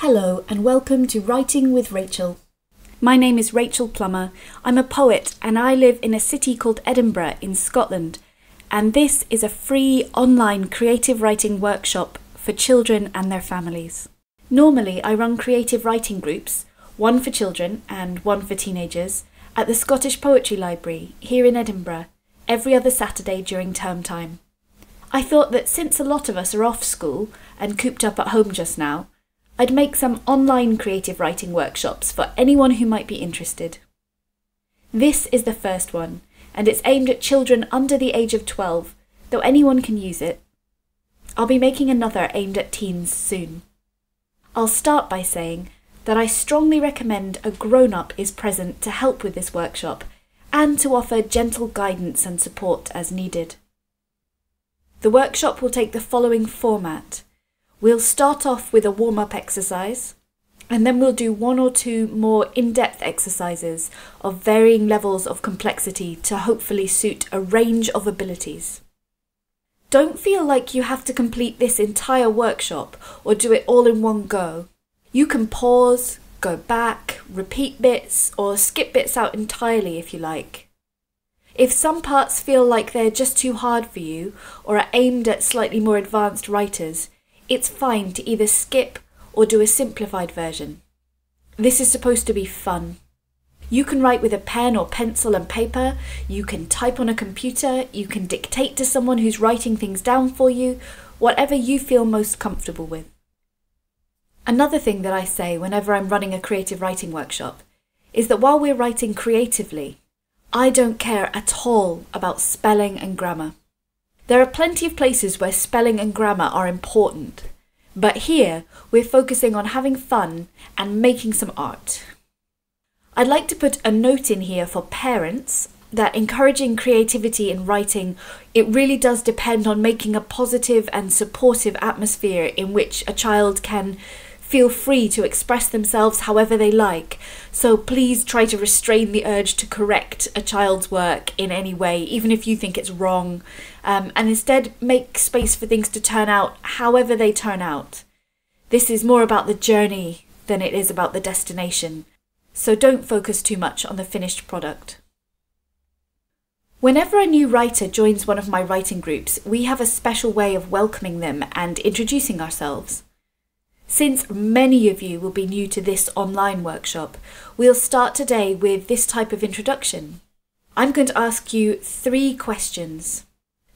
Hello and welcome to Writing with Rachel. My name is Rachel Plummer. I'm a poet and I live in a city called Edinburgh in Scotland, and this is a free online creative writing workshop for children and their families. Normally I run creative writing groups, one for children and one for teenagers, at the Scottish Poetry Library here in Edinburgh every other Saturday during term time. I thought that since a lot of us are off school and cooped up at home just now, I'd make some online creative writing workshops for anyone who might be interested. This is the first one, and it's aimed at children under the age of 12, though anyone can use it. I'll be making another aimed at teens soon. I'll start by saying that I strongly recommend a grown-up is present to help with this workshop and to offer gentle guidance and support as needed. The workshop will take the following format. We'll start off with a warm-up exercise, and then we'll do one or two more in-depth exercises of varying levels of complexity to hopefully suit a range of abilities. Don't feel like you have to complete this entire workshop or do it all in one go. You can pause, go back, repeat bits, or skip bits out entirely if you like. If some parts feel like they're just too hard for you or are aimed at slightly more advanced writers, it's fine to either skip or do a simplified version. This is supposed to be fun. You can write with a pen or pencil and paper, you can type on a computer, you can dictate to someone who's writing things down for you, whatever you feel most comfortable with. Another thing that I say whenever I'm running a creative writing workshop is that while we're writing creatively, I don't care at all about spelling and grammar. There are plenty of places where spelling and grammar are important, but here we're focusing on having fun and making some art. I'd like to put a note in here for parents that encouraging creativity in writing, it really does depend on making a positive and supportive atmosphere in which a child can feel free to express themselves however they like, so please try to restrain the urge to correct a child's work in any way, even if you think it's wrong, and instead make space for things to turn out however they turn out. This is more about the journey than it is about the destination, so don't focus too much on the finished product. Whenever a new writer joins one of my writing groups, we have a special way of welcoming them and introducing ourselves. Since many of you will be new to this online workshop, we'll start today with this type of introduction. I'm going to ask you 3 questions.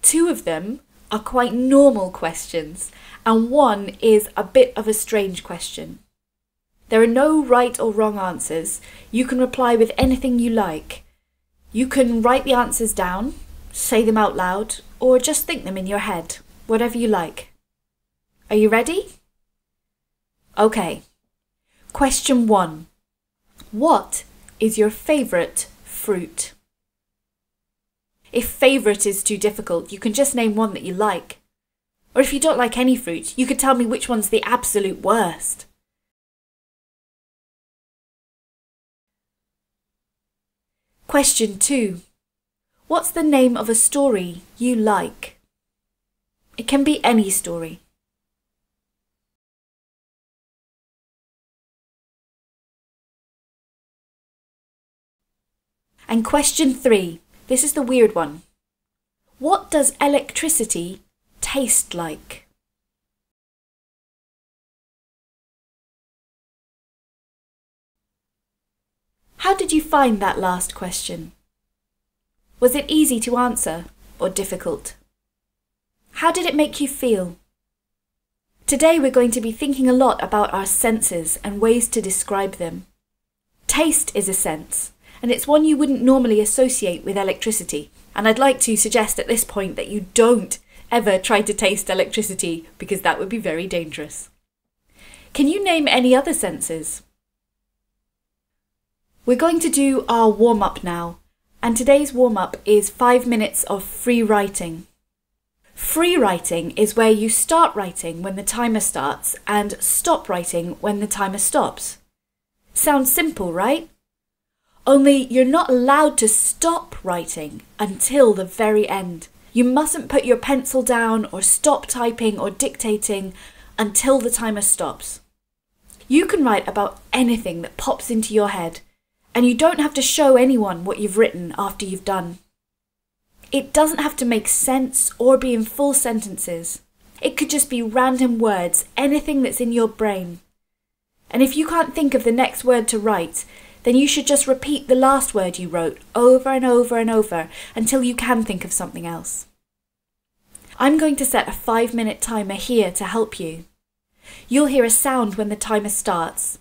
2 of them are quite normal questions, and 1 is a bit of a strange question. There are no right or wrong answers. You can reply with anything you like. You can write the answers down, say them out loud, or just think them in your head, whatever you like. Are you ready? Okay, question 1. What is your favourite fruit? If favourite is too difficult, you can just name one that you like. Or if you don't like any fruit, you could tell me which one's the absolute worst. Question 2. What's the name of a story you like? It can be any story. And question 3, this is the weird one. What does electricity taste like? How did you find that last question? Was it easy to answer or difficult? How did it make you feel? Today we're going to be thinking a lot about our senses and ways to describe them. Taste is a sense, and it's one you wouldn't normally associate with electricity. And I'd like to suggest at this point that you don't ever try to taste electricity, because that would be very dangerous. Can you name any other senses? We're going to do our warm-up now, and today's warm-up is 5 minutes of free writing. Free writing is where you start writing when the timer starts and stop writing when the timer stops. Sounds simple, right? Only you're not allowed to stop writing until the very end. You mustn't put your pencil down or stop typing or dictating until the timer stops. You can write about anything that pops into your head, and you don't have to show anyone what you've written after you've done. It doesn't have to make sense or be in full sentences. It could just be random words, anything that's in your brain. And if you can't think of the next word to write, then you should just repeat the last word you wrote over and over and over until you can think of something else. I'm going to set a 5-minute timer here to help you. You'll hear a sound when the timer starts,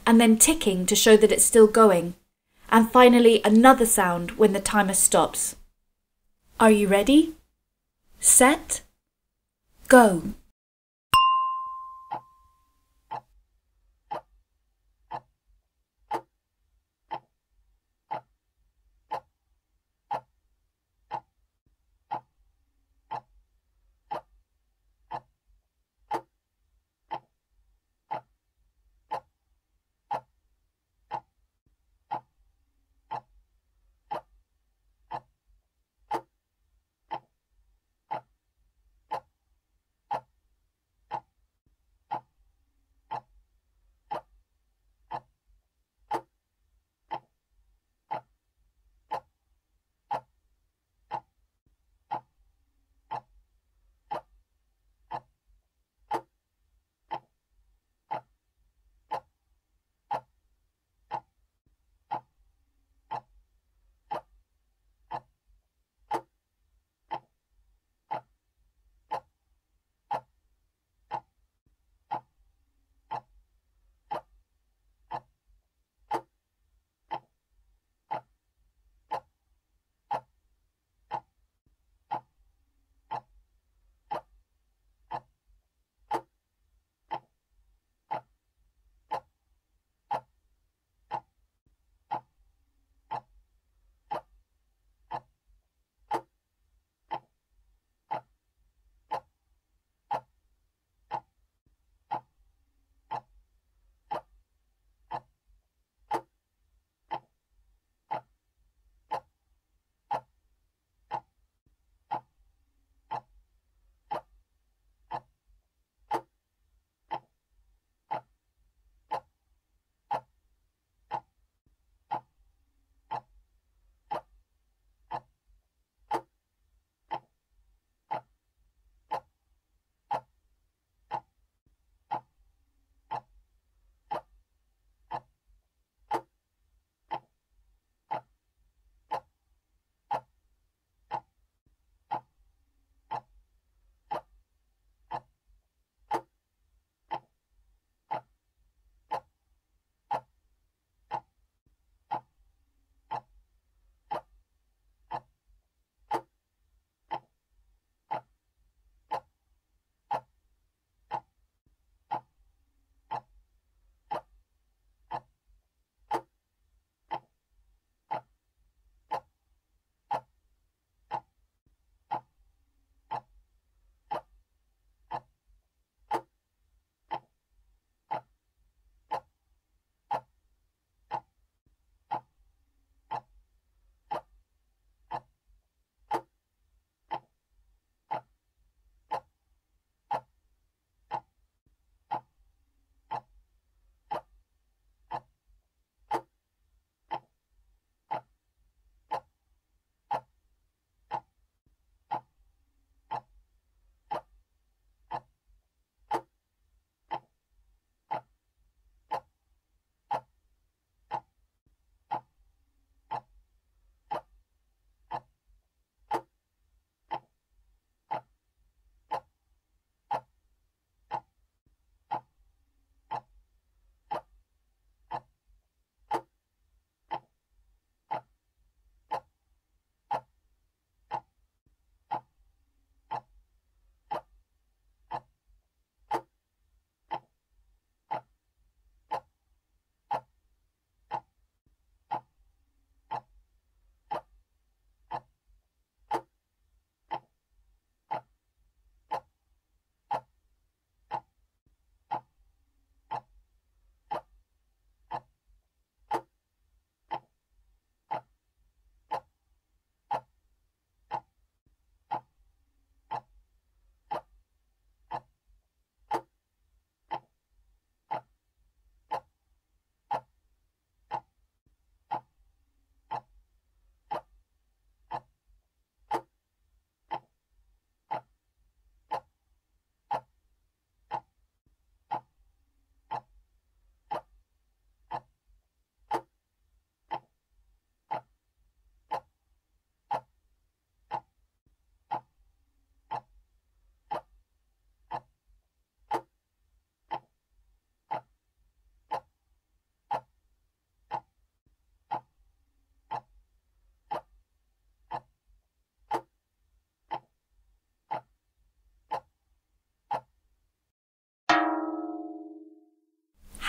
and then ticking to show that it's still going, and finally another sound when the timer stops. Are you ready? Set? Go!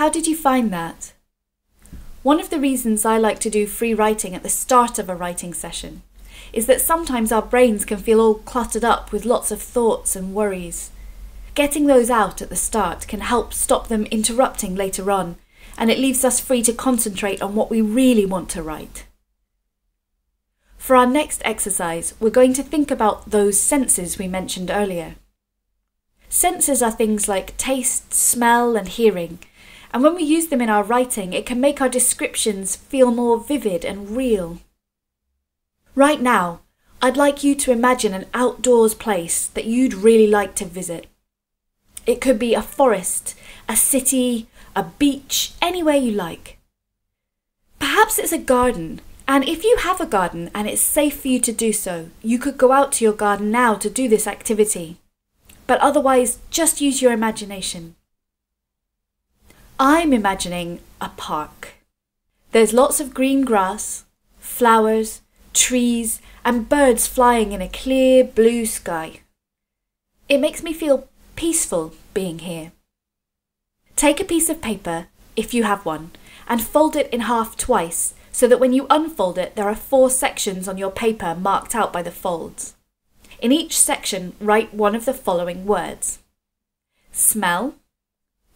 How did you find that? One of the reasons I like to do free writing at the start of a writing session is that sometimes our brains can feel all cluttered up with lots of thoughts and worries. Getting those out at the start can help stop them interrupting later on, and it leaves us free to concentrate on what we really want to write. For our next exercise, we're going to think about those senses we mentioned earlier. Senses are things like taste, smell, and hearing, and when we use them in our writing, it can make our descriptions feel more vivid and real. Right now, I'd like you to imagine an outdoors place that you'd really like to visit. It could be a forest, a city, a beach, anywhere you like. Perhaps it's a garden, and if you have a garden and it's safe for you to do so, you could go out to your garden now to do this activity. But otherwise, just use your imagination. I'm imagining a park. There's lots of green grass, flowers, trees, and birds flying in a clear blue sky. It makes me feel peaceful being here. Take a piece of paper, if you have one, and fold it in half twice so that when you unfold it, there are 4 sections on your paper marked out by the folds. In each section, write one of the following words: smell,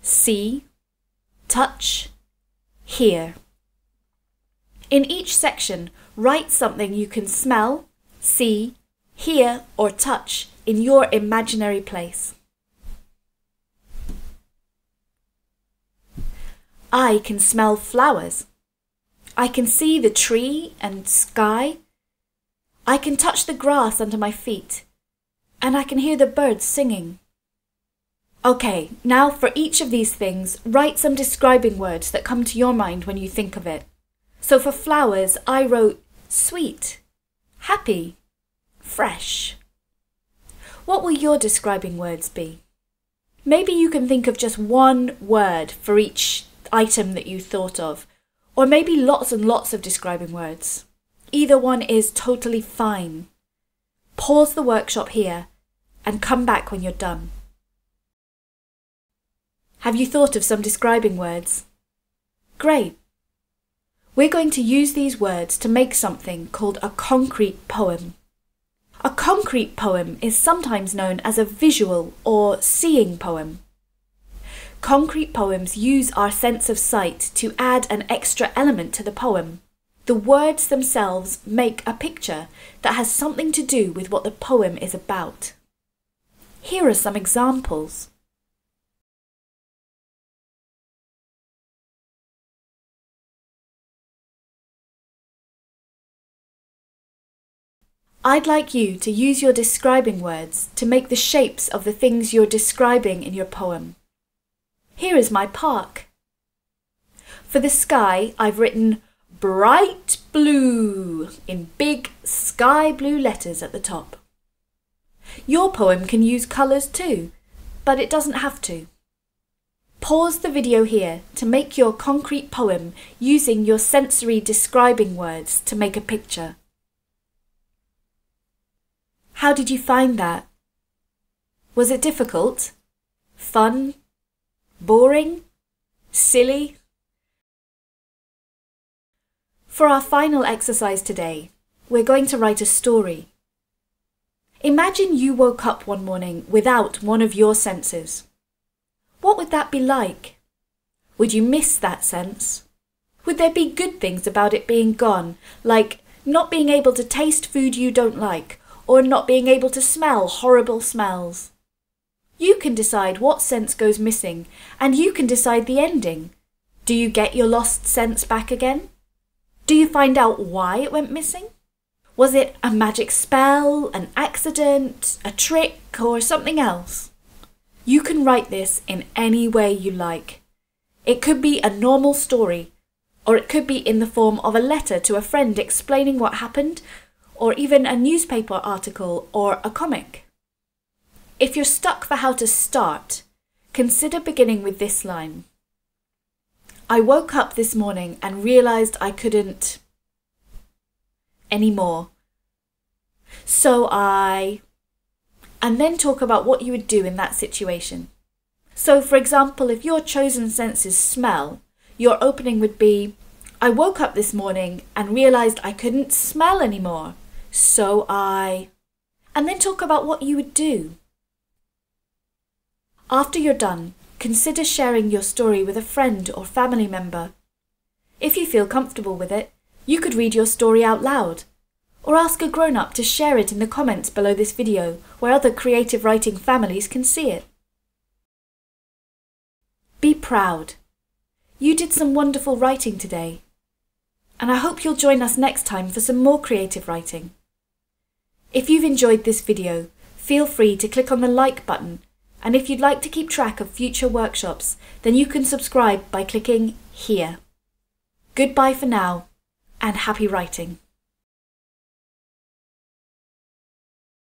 see, touch, hear. In each section, write something you can smell, see, hear, or touch in your imaginary place. I can smell flowers. I can see the tree and sky. I can touch the grass under my feet. And I can hear the birds singing. Okay, now for each of these things, write some describing words that come to your mind when you think of it. So for flowers, I wrote sweet, happy, fresh. What will your describing words be? Maybe you can think of just one word for each item that you thought of, or maybe lots and lots of describing words. Either one is totally fine. Pause the workshop here and come back when you're done. Have you thought of some describing words? Great. We're going to use these words to make something called a concrete poem. A concrete poem is sometimes known as a visual or seeing poem. Concrete poems use our sense of sight to add an extra element to the poem. The words themselves make a picture that has something to do with what the poem is about. Here are some examples. I'd like you to use your describing words to make the shapes of the things you're describing in your poem. Here is my park. For the sky, I've written bright blue in big sky blue letters at the top. Your poem can use colours too, but it doesn't have to. Pause the video here to make your concrete poem using your sensory describing words to make a picture. How did you find that? Was it difficult? Fun? Boring? Silly? For our final exercise today, we're going to write a story. Imagine you woke up one morning without one of your senses. What would that be like? Would you miss that sense? Would there be good things about it being gone, like not being able to taste food you don't like, or not being able to smell horrible smells? You can decide what sense goes missing, and you can decide the ending. Do you get your lost sense back again? Do you find out why it went missing? Was it a magic spell, an accident, a trick, or something else? You can write this in any way you like. It could be a normal story, or it could be in the form of a letter to a friend explaining what happened, or even a newspaper article or a comic. If you're stuck for how to start, consider beginning with this line. I woke up this morning and realised I couldn't anymore. So and then talk about what you would do in that situation. So, for example, if your chosen sense is smell, your opening would be, I woke up this morning and realised I couldn't smell anymore, so I... And then talk about what you would do. After you're done, consider sharing your story with a friend or family member. If you feel comfortable with it, you could read your story out loud, or ask a grown-up to share it in the comments below this video where other creative writing families can see it. Be proud. You did some wonderful writing today, and I hope you'll join us next time for some more creative writing. If you've enjoyed this video, feel free to click on the like button, and if you'd like to keep track of future workshops, then you can subscribe by clicking here. Goodbye for now, and happy writing.